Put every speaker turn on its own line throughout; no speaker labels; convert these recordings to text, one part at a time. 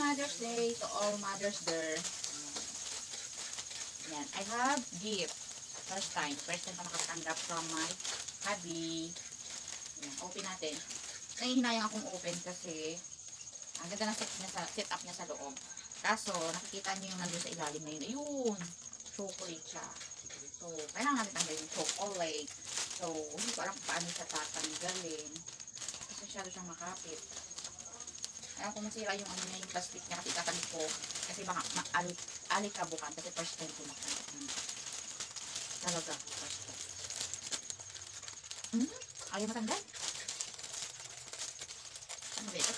Mother's Day to all mothers there. Yan. I have gift. First time pa nakatanggap from my hubby. Yan. Open natin. Nahihinayang akong open kasi ang ganda ng set up niya sa loob. Kaso, nakikita niyo yung nandun sa ilalim na yun. Ayun! Chocolate siya. So, kailangan natin tanggalin yung chocolate. So, hindi ko alam kung paano siya tatanggalin. Kasi masyado siyang makapit. Ayaw kung masira yung ano niya, yung plastic niya kasi itatanig ko. Kasi baka alikabukan. Kasi first time ko nakanap. Talaga, first time. Ayaw matanggal? Ano ba ito?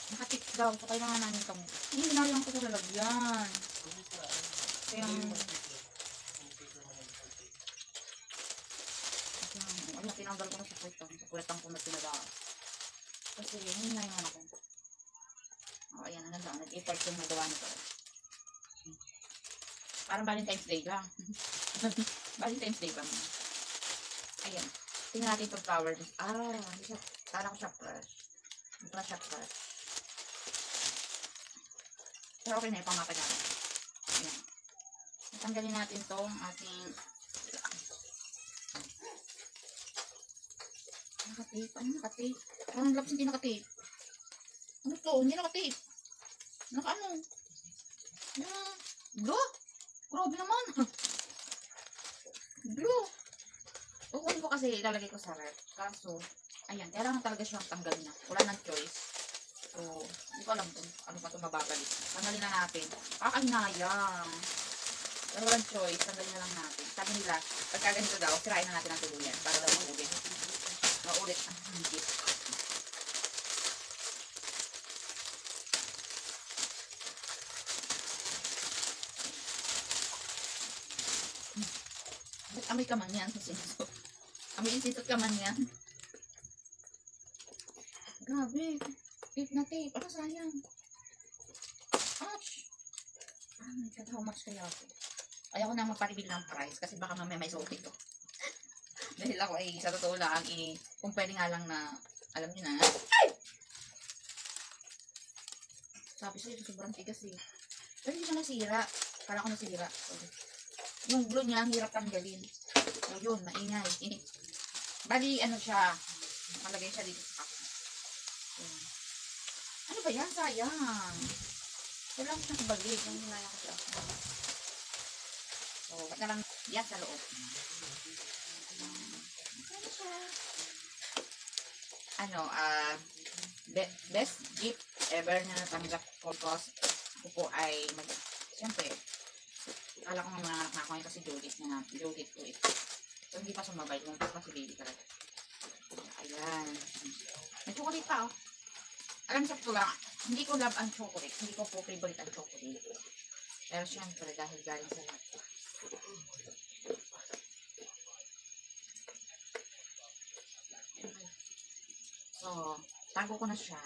Nakatip daw. So, kailangan namin itong hindi na lang ko ito lalagyan. Kaya ano, tinanggal ko na sa kuwetang ko na pinadaan. Kasi hindi na yung ako. Ayan, ang ganda. Nag-effort yung nagawa nito. Parang Valentine's Day lang. Valentine's Day ba mo? Ayan. Tingnan natin itong flower. Hindi siya. Kala ko siya fresh. Hindi pa siya fresh. Pero okay na yung pangmata natin. Ayan. Natanggalin natin itong ating nakatape. Ano nakatape? Parang laps hindi nakatape. Ano to? Hindi nakatape. Naka-ano? Blue? Grabe naman. Blue. Kukunin ko kasi ilalagay ko sa ref. Kaso, ayan, kailangan talaga siyang tanggalin na. Wala nang choice. So, hindi ko alam kung ano pa ito mababalik. Tanggalin na natin. Kakahinayang. Pero walang choice. Tanggalin na lang natin. Sabi nila, pagka ganito daw, sirain na natin ang tuluyan. Para daw maulit. Maulit ang higit. Amoy ka man yan. Amoy insisot ka man yan. Grabe. Tape na tape. Ano sayang? Ouch! Oh my God, how much kaya ako? Ayaw ko na magpa-reveal ng price kasi baka mamaya may suot ito. Dahil ako ay sa totoo lang, kung pwede nga lang na, alam niyo na. Ay! Sabi sa'yo, sobrang tigas eh. Pero hindi siya nasira. Kala ko nasira. Sorry. Yung glue niya, ang hirap tanggalin. So, yun, maingay. Bali, ano siya, malagay siya dito sa cup. Ano ba yan? Sayang. Kailangan ko siyang ibalik. Yung hinaya ko siya. So, ba't na lang yan sa loob? Ano siya? Ano, best gift ever na natanggap ko because ako po ay siyempre, akala ko nga manganak na ako ngayon kasi Judith ko eh. So, hindi pa sumabay. Yung pa si baby talaga. Ayan. May chocolate pa oh. Alam sa ko lang, hindi ko love ang chocolate. Hindi ko po favorite ang chocolate. Pero syempre, dahil galing sa lahat. So, tago ko na siya.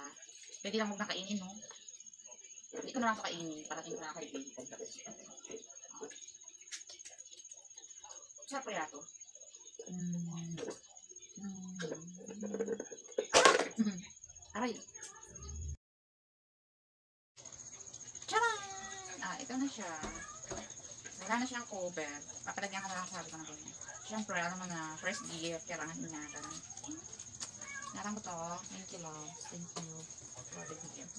Pwede lang huwag nakainin, no? Hindi ko na lang ito kainin. Parating ko na kay baby. Sarap kaya ito? Aray. Tcharan! Ito na siya. Wala na siyang cover. Papalagyan ko na lang sabi ko na ganyan. Siyempre, alam mo na, first gift, kailangan ingatan. Ingatan ko to. Thank you, love. Thank you for the gift.